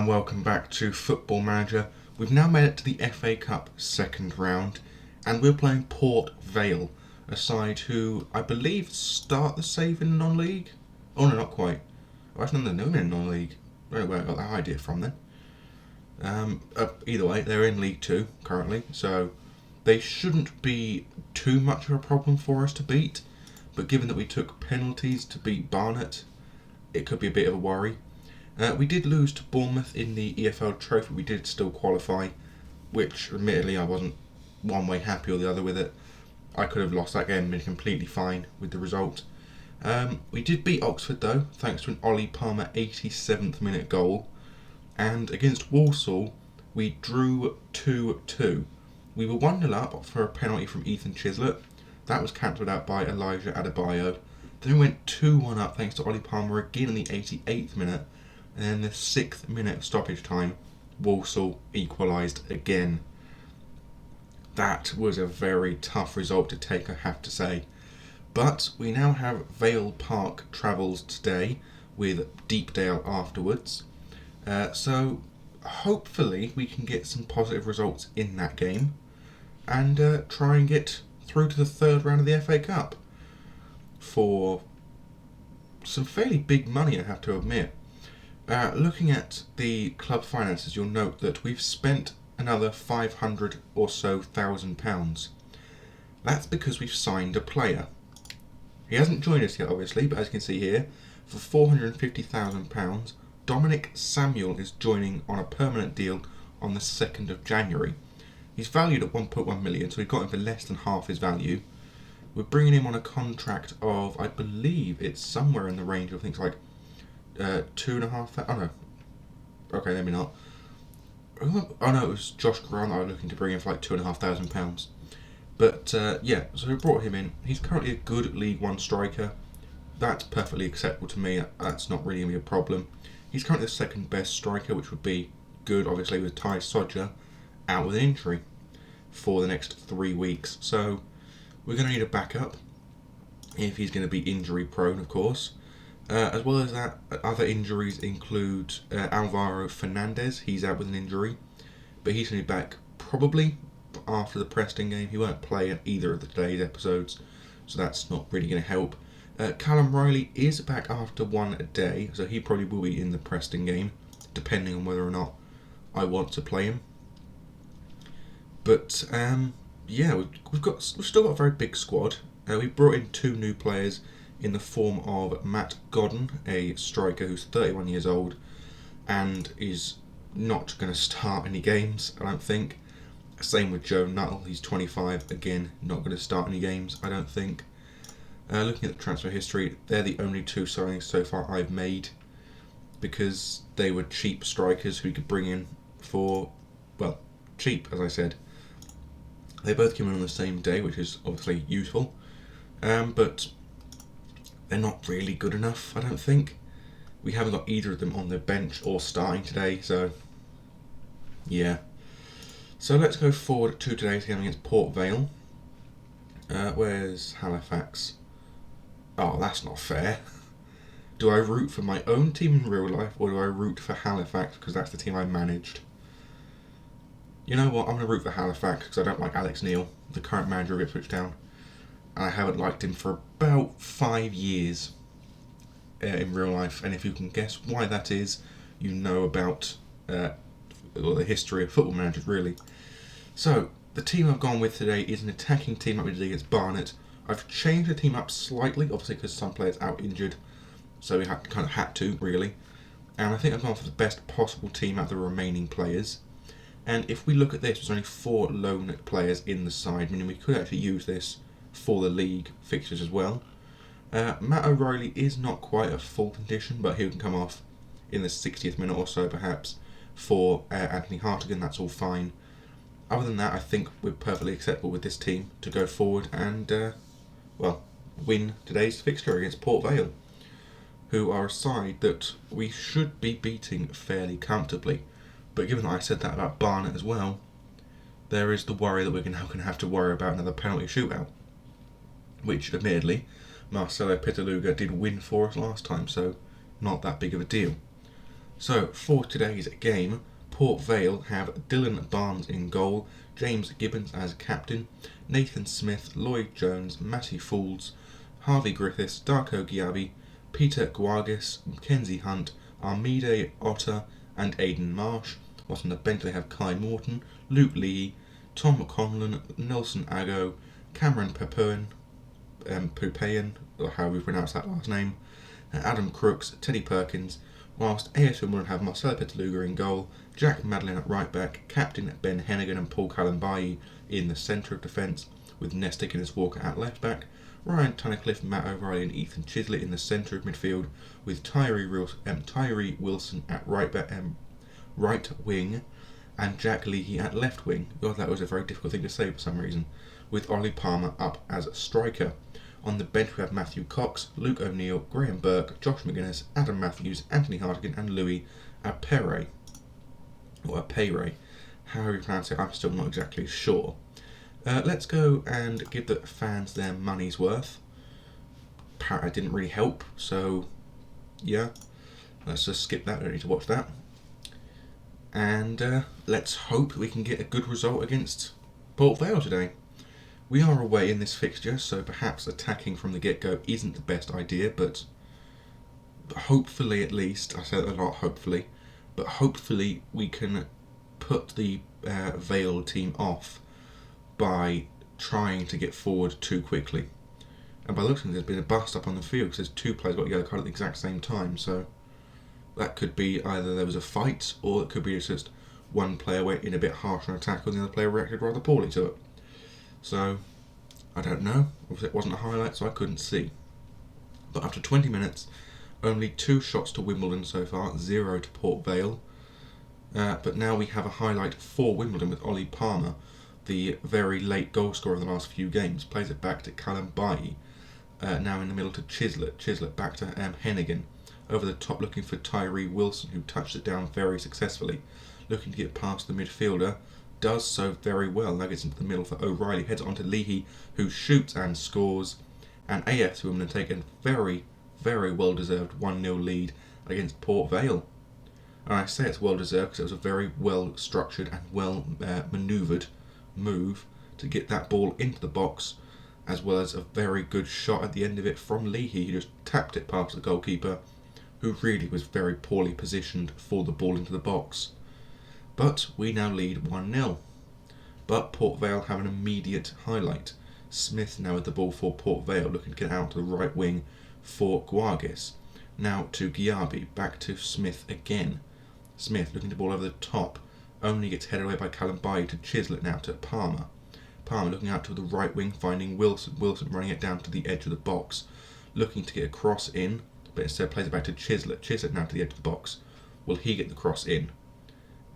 welcome back to Football Manager. We've now made it to the FA Cup second round and we're playing Port Vale, a side who I believe start the save in non-league. Oh no, not quite. Oh, actually, no, they're in non-league. I don't know where I got that idea from then. Either way, they're in League 2 currently, so they shouldn't be too much of a problem for us to beat, but given that we took penalties to beat Barnet, it could be a bit of a worry. We did lose to Bournemouth in the EFL Trophy. We did still qualify, which admittedly I wasn't one way happy or the other with it. I could have lost that game and been completely fine with the result. We did beat Oxford though, thanks to an Ollie Palmer 87th minute goal. And against Walsall, we drew 2-2. We were 1-0 up for a penalty from Ethan Chislett. That was cancelled out by Elijah Adebayo. Then we went 2-1 up thanks to Ollie Palmer again in the 88th minute. And then the 6th minute stoppage time, Walsall equalised again. That was a very tough result to take, I have to say. But we now have Vale Park travels today with Deepdale afterwards. So hopefully we can get some positive results in that game and try and get through to the third round of the FA Cup for some fairly big money, I have to admit. Looking at the club finances, you'll note that we've spent another 500 or so thousand pounds. That's because we've signed a player. He hasn't joined us yet, obviously, but as you can see here, for £450,000, Dominic Samuel is joining on a permanent deal on the 2nd of January. He's valued at 1.1 million, so we've got him for less than half his value. We're bringing him on a contract of, I believe it's somewhere in the range of things like 2.5. Oh no. Okay, maybe not. Oh no, it was Josh Grant that I was looking to bring in for like £2,500. But yeah, so we brought him in. He's currently a good League One striker. That's perfectly acceptable to me. That's not really going to be a problem. He's currently the second best striker, which would be good, obviously, with Ty Sodger out with an injury for the next 3 weeks. So we're going to need a backup if he's going to be injury prone, of course. As well as that, other injuries include Alvaro Fernandez. He's out with an injury, but he's going to be back probably after the Preston game. He won't play in either of today's episodes, so that's not really going to help. Callum Riley is back after one a day, so he probably will be in the Preston game, depending on whether or not I want to play him. But yeah, we've still got a very big squad. We brought in 2 new players in the form of Matt Godden, a striker who's 31 years old and is not going to start any games, I don't think. Same with Joe Nuttall, he's 25, again, not going to start any games, I don't think. Looking at the transfer history, they're the only 2 signings so far I've made because they were cheap strikers who we could bring in for, well, cheap, as I said. They both came in on the same day, which is obviously useful, but they're not really good enough, I don't think. We haven't got either of them on the bench or starting today, so yeah. So let's go forward to today's game against Port Vale. Where's Halifax? Oh, that's not fair. Do I root for my own team in real life, or do I root for Halifax because that's the team I managed? You know what, I'm going to root for Halifax because I don't like Alex Neil, the current manager of Ipswich Town. And I haven't liked him for about 5 years in real life. And if you can guess why that is, you know about the history of football managers, really. So, the team I've gone with today is an attacking team like we did against Barnet. I've changed the team up slightly, obviously because some players out injured. So we kind of had to, really. And I think I've gone for the best possible team out of the remaining players. And if we look at this, there's only 4 lone players in the side, meaning we could actually use this for the league fixtures as well. Matt O'Reilly is not quite a full condition, but he can come off in the 60th minute or so perhaps for Anthony Hartigan. That's all fine. Other than that, I think we're perfectly acceptable with this team to go forward and win today's fixture against Port Vale, who are a side that we should be beating fairly comfortably. But given that I said that about Barnet as well, there is the worry that we're now going to have to worry about another penalty shootout, which admittedly Marcelo Pitaluga did win for us last time, so not that big of a deal. So for today's game, Port Vale have Dylan Barnes in goal, James Gibbons as captain, Nathan Smith, Lloyd Jones, Matty Fools, Harvey Griffiths, Darko Giabi, Peter Guargis, Mackenzie Hunt, Armide Otter and Aidan Marsh. Whilst on the bench they have Kai Morton, Luke Lee, Tom Conlon, Nelson Ago, Cameron Pupayan, or however you pronounce that last name, Adam Crooks, Teddy Perkins, whilst AFC Wimbledon have Marcelo Petaluga in goal, Jack Madeline at right back, captain Ben Hennigan and Paul Kalambayi in the centre of defence, with Nestor Guinness Walker at left back, Ryan Tunnicliffe, Matt O'Reilly and Ethan Chislett in the centre of midfield, with Tyree Wilson at right wing, and Jack Leahy at left wing. God, that was a very difficult thing to say for some reason, with Ollie Palmer up as a striker. On the bench we have Matthew Cox, Luke O'Neill, Graham Burke, Josh McGuinness, Adam Matthews, Anthony Hartigan and Louis Apere. Or Apere. However you pronounce it, I'm still not exactly sure. Let's go and give the fans their money's worth. It didn't really help, so yeah. Let's just skip that, we don't need to watch that. And let's hope we can get a good result against Port Vale today. We are away in this fixture, so perhaps attacking from the get-go isn't the best idea, but hopefully at least, I said a lot hopefully, but hopefully we can put the Vale team off by trying to get forward too quickly. And by looking, there's been a bust up on the field because there's two players got a yellow card at the exact same time, so that could be either there was a fight, or it could be just one player went in a bit harsh on attack and the other player reacted rather poorly to it. So, I don't know. It wasn't a highlight, so I couldn't see. But after 20 minutes, only 2 shots to Wimbledon so far, 0 to Port Vale. But now we have a highlight for Wimbledon with Ollie Palmer, the very late goal scorer of the last few games. Plays it back to Kalambayi, now in the middle to Chislett. Chislett back to Hennigan. Over the top looking for Tyree Wilson, who touched it down very successfully. Looking to get past the midfielder. Does so very well. Now gets into the middle for O'Reilly. Heads on to Leahy, who shoots and scores. And AFC Wimbledon take a very, very well-deserved 1-0 lead against Port Vale. And I say it's well-deserved because it was a very well-structured and well-manoeuvred move to get that ball into the box, as well as a very good shot at the end of it from Leahy. He just tapped it past the goalkeeper, who really was very poorly positioned for the ball into the box. But we now lead 1-0. But Port Vale have an immediate highlight. Smith now with the ball for Port Vale, looking to get out to the right wing for Guargis. Now to Giabi, back to Smith again. Smith looking to ball over the top, only gets headed away by Kalambayi to Chislett, now to Palmer. Palmer looking out to the right wing, finding Wilson. Wilson running it down to the edge of the box, looking to get a cross in, but instead plays it back to Chislett. Chislett now to the edge of the box. Will he get the cross in?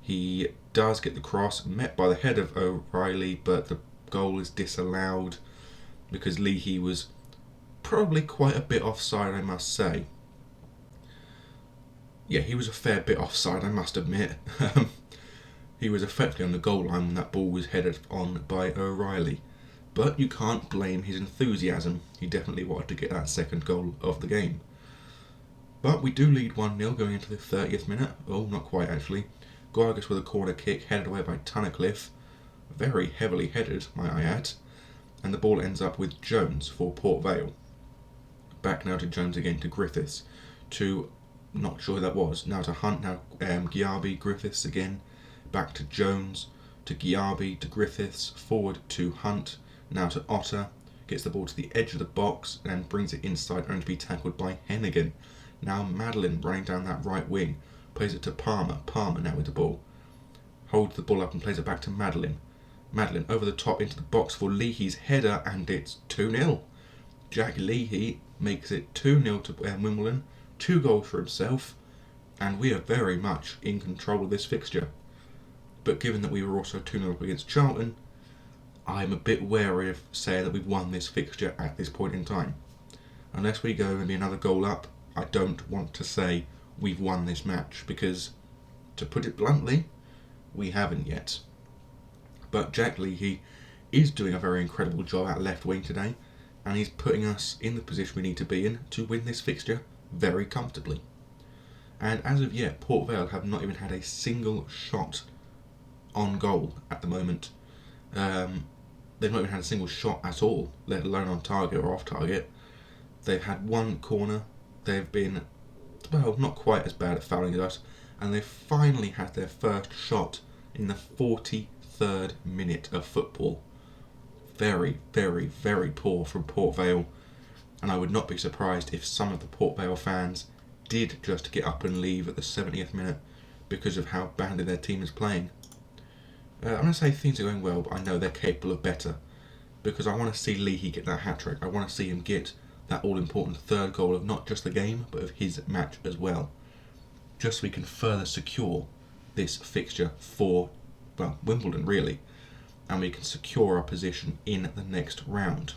He does get the cross, met by the head of O'Reilly, but the goal is disallowed because Leahy was probably quite a bit offside, I must say. Yeah, he was a fair bit offside, I must admit. He was effectively on the goal line when that ball was headed on by O'Reilly. But you can't blame his enthusiasm. He definitely wanted to get that second goal of the game. But we do lead 1-0 going into the 30th minute. Oh, not quite actually. Guargis with a corner kick, headed away by Tunnicliffe. Very heavily headed, might I add. And the ball ends up with Jones for Port Vale. Back now to Jones again to Griffiths. To, not sure who that was, now to Hunt, now Giabi, Griffiths again. Back to Jones, to Giabi, to Griffiths, forward to Hunt, now to Otter. Gets the ball to the edge of the box and brings it inside, only to be tackled by Hennigan. Now Madeline running down that right wing. Plays it to Palmer. Palmer now with the ball. Holds the ball up and plays it back to Madeline. Madeline over the top into the box for Leahy's header, and it's 2-0. Jack Leahy makes it 2-0 to Wimbledon. 2 goals for himself, and we are very much in control of this fixture. But given that we were also 2-0 up against Charlton, I'm a bit wary of saying that we've won this fixture at this point in time. Unless we go maybe another goal up, I don't want to say we've won this match, because, to put it bluntly, we haven't yet. But Jack Leahy is doing a very incredible job at left wing today, and he's putting us in the position we need to be in to win this fixture very comfortably. And as of yet, Port Vale have not even had a single shot on goal at the moment. They've not even had a single shot at all, let alone on target or off target. They've had one corner. They've been, well, not quite as bad at fouling as us. And they've finally had their first shot in the 43rd minute of football. Very, very, very poor from Port Vale. And I would not be surprised if some of the Port Vale fans did just get up and leave at the 70th minute because of how badly their team is playing. I'm going to say things are going well, but I know they're capable of better, because I want to see Leahy get that hat-trick. I want to see him get that all-important third goal of not just the game, but of his match as well, just so we can further secure this fixture for, well, Wimbledon really, and we can secure our position in the next round.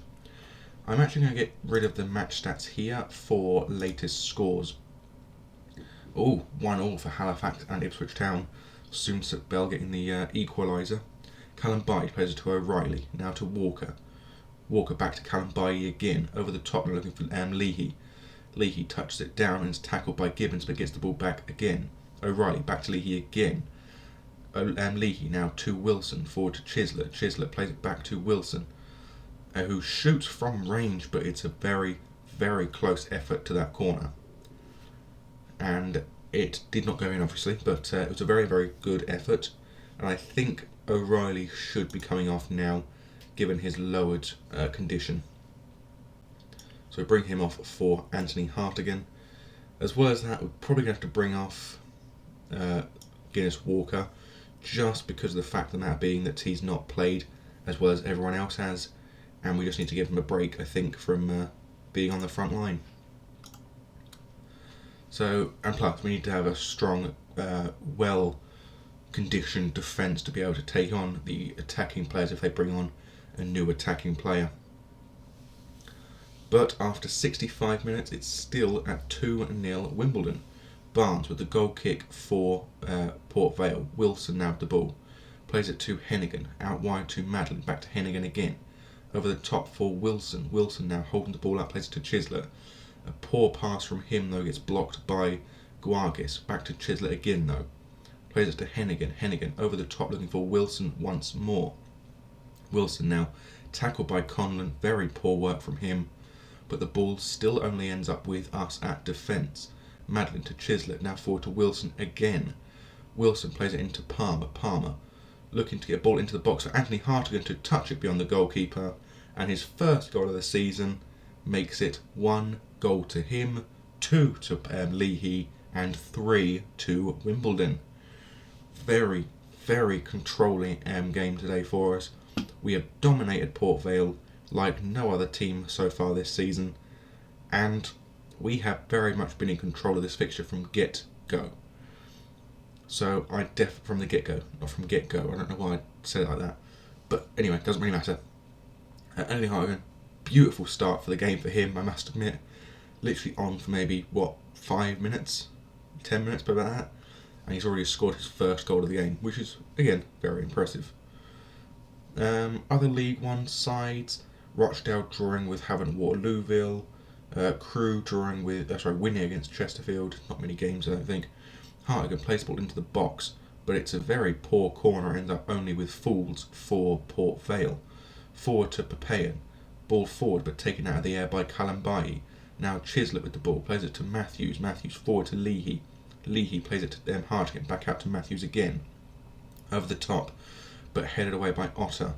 I'm actually going to get rid of the match stats here for latest scores. Oh, 1-1 for Halifax and Ipswich Town. Soonsup Bell getting the equaliser. Callum Bailey plays it to O'Reilly. Now to Walker. Walker back to Callum Bailey again. Over the top, looking for Leahy. Leahy touches it down and is tackled by Gibbons, but gets the ball back again. O'Reilly back to Leahy again. Leahy now to Wilson. Forward to Chislett. Chislett plays it back to Wilson, who shoots from range, but it's a very, very close effort to that corner. And it did not go in, obviously, but it was a very, very good effort. And I think O'Reilly should be coming off now, given his lowered condition. So we bring him off for Anthony Hartigan. As well as that, we're probably going to have to bring off Guinness Walker, just because of the fact of that being that he's not played as well as everyone else has. And we just need to give him a break, I think, from being on the front line. So, and plus, we need to have a strong, well-conditioned defence to be able to take on the attacking players if they bring on a new attacking player. But after 65 minutes, it's still at 2-0 Wimbledon. Barnes with the goal kick for Port Vale. Wilson now with the ball. Plays it to Hennigan. Out wide to Madeline. Back to Hennigan again. Over the top for Wilson. Wilson now holding the ball up. Plays it to Chislett. A poor pass from him, though, gets blocked by Guargis. Back to Chislett again, though. Plays it to Hennigan. Hennigan over the top, looking for Wilson once more. Wilson now tackled by Conlon. Very poor work from him. But the ball still only ends up with us at defence. Madeline to Chislett. Now forward to Wilson again. Wilson plays it into Palmer. Palmer looking to get a ball into the box for Anthony Hartigan to touch it beyond the goalkeeper. And his first goal of the season makes it 1 goal to him, 2 to Leahy, and 3 to Wimbledon. Very, very controlling game today for us. We have dominated Port Vale like no other team so far this season, and we have very much been in control of this fixture from get-go. So from the get-go, not from get-go. I don't know why I said it like that, but anyway, it doesn't really matter. Anthony Hartigan, beautiful start for the game for him, I must admit. Literally on for maybe, 5 minutes? 10 minutes, about that. And he's already scored his first goal of the game, which is, again, very impressive. Other League One sides, Rochdale drawing with Havant Waterlooville, Crewe drawing with, winning against Chesterfield. Not many games, I don't think. Hartigan plays the ball into the box, but it's a very poor corner, ends up only with fouls for Port Vale. Forward to Papayan. Ball forward, but taken out of the air by Callum Bailey. Now Chislett with the ball, plays it to Matthews. Matthews forward to Leahy. Leahy plays it to Hartigan, back out to Matthews again. Over the top, but headed away by Otter.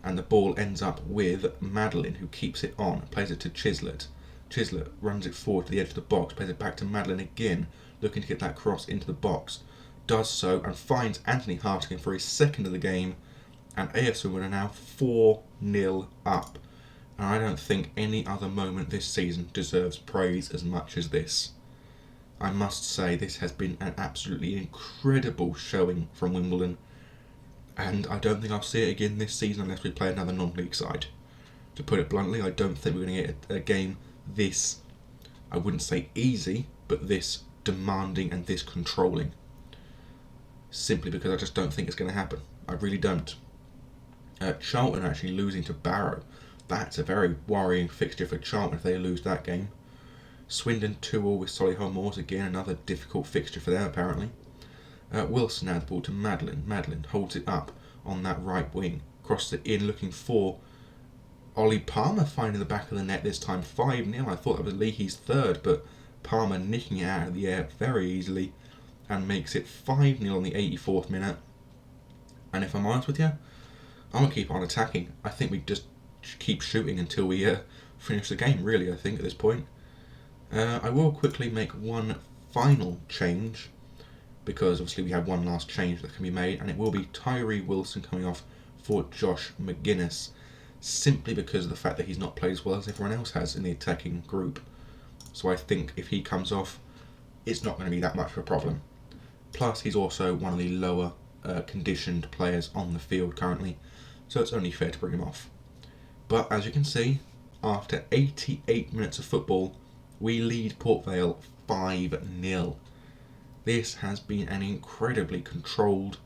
And the ball ends up with Madeline, who keeps it on. Plays it to Chislett. Chislett runs it forward to the edge of the box, plays it back to Madeline again, looking to get that cross into the box. Does so, and finds Anthony Hartigan for his second of the game. And AFC Wimbledon are now 4-0 up. And I don't think any other moment this season deserves praise as much as this. I must say this has been an absolutely incredible showing from Wimbledon. And I don't think I'll see it again this season unless we play another non-league side. To put it bluntly, I don't think we're going to get a game this, I wouldn't say easy, but this demanding and this controlling. Simply because I just don't think it's going to happen. I really don't. Charlton actually losing to Barrow. That's a very worrying fixture for Charlton if they lose that game. Swindon 2-2 with Solihull Moors, again another difficult fixture for them apparently. Wilson had the ball to Madeline. Madeline holds it up on that right wing, crosses it in looking for Ollie Palmer, finding the back of the net this time, 5-0. I thought that was Leahy's third, but Palmer nicking it out of the air very easily and makes it 5-0 on the 84th minute. And if I'm honest with you, I'm going to keep on attacking. I think we just keep shooting until we finish the game, really, I think, at this point. I will quickly make one final change, because obviously we have one last change that can be made, and it will be Tyree Wilson coming off for Josh McGuinness, simply because of the fact that he's not played as well as everyone else has in the attacking group. So I think if he comes off, it's not going to be that much of a problem. Plus, he's also one of the lower conditioned players on the field currently, so it's only fair to bring him off. But as you can see, after 88 minutes of football, we lead Port Vale 5-0. This has been an incredibly controlled,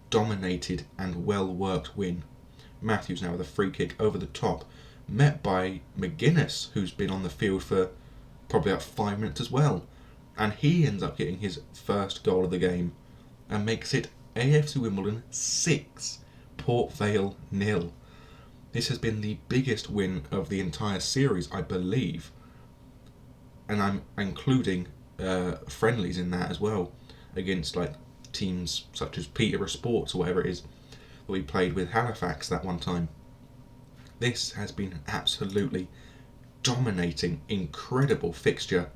dominated and well-worked win. Matthews now with a free kick over the top, met by McGuinness, who's been on the field for probably about 5 minutes as well. And he ends up getting his first goal of the game and makes it AFC Wimbledon 6, Port Vale 0. This has been the biggest win of the entire series, I believe. And I'm including friendlies in that as well, against like teams such as Peterborough Sports or whatever it is that we played with Halifax that one time. This has been an absolutely dominating, incredible fixture,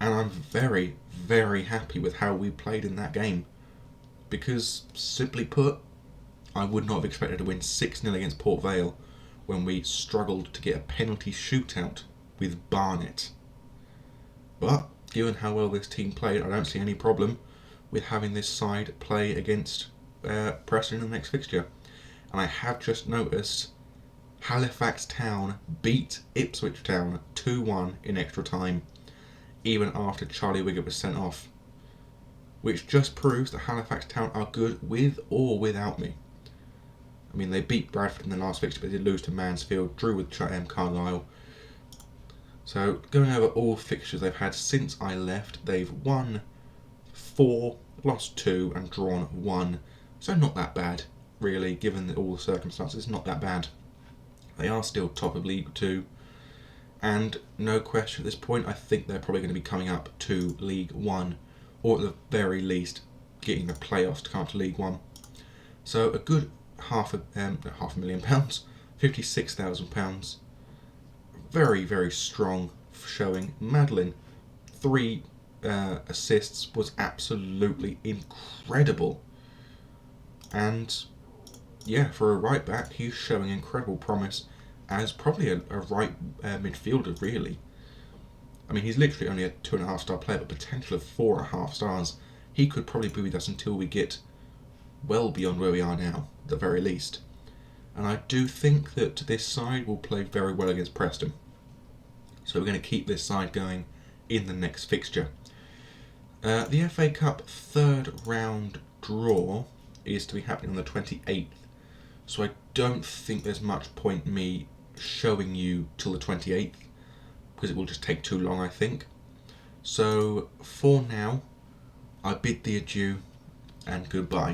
and I'm very, very happy with how we played in that game, because simply put, I would not have expected to win 6-0 against Port Vale when we struggled to get a penalty shootout with Barnet. But given how well this team played, I don't see any problem with having this side play against Preston in the next fixture. And I have just noticed Halifax Town beat Ipswich Town 2-1 in extra time, even after Charlie Wiggett was sent off, which just proves that Halifax Town are good with or without me. I mean, they beat Bradford in the last fixture, but they did lose to Mansfield, drew with Carlisle. So, going over all fixtures they've had since I left, they've won 4, lost 2 and drawn 1. So not that bad, really, given all the circumstances, not that bad. They are still top of League 2, and no question at this point, I think they're probably going to be coming up to League 1, or at the very least, getting the playoffs to come up to League 1. So a good £500,000, £56,000. Very, very strong showing. Madeline, 3 assists, was absolutely incredible. And yeah, for a right back, he's showing incredible promise as probably a right midfielder, really. I mean, he's literally only a 2.5-star player, but potential of 4.5 stars. He could probably be with us until we get well beyond where we are now, at the very least. And I do think that this side will play very well against Preston. So we're going to keep this side going in the next fixture. The FA Cup third round draw is to be happening on the 28th. So I don't think there's much point me showing you till the 28th, because it will just take too long, I think. So for now, I bid thee adieu and goodbye.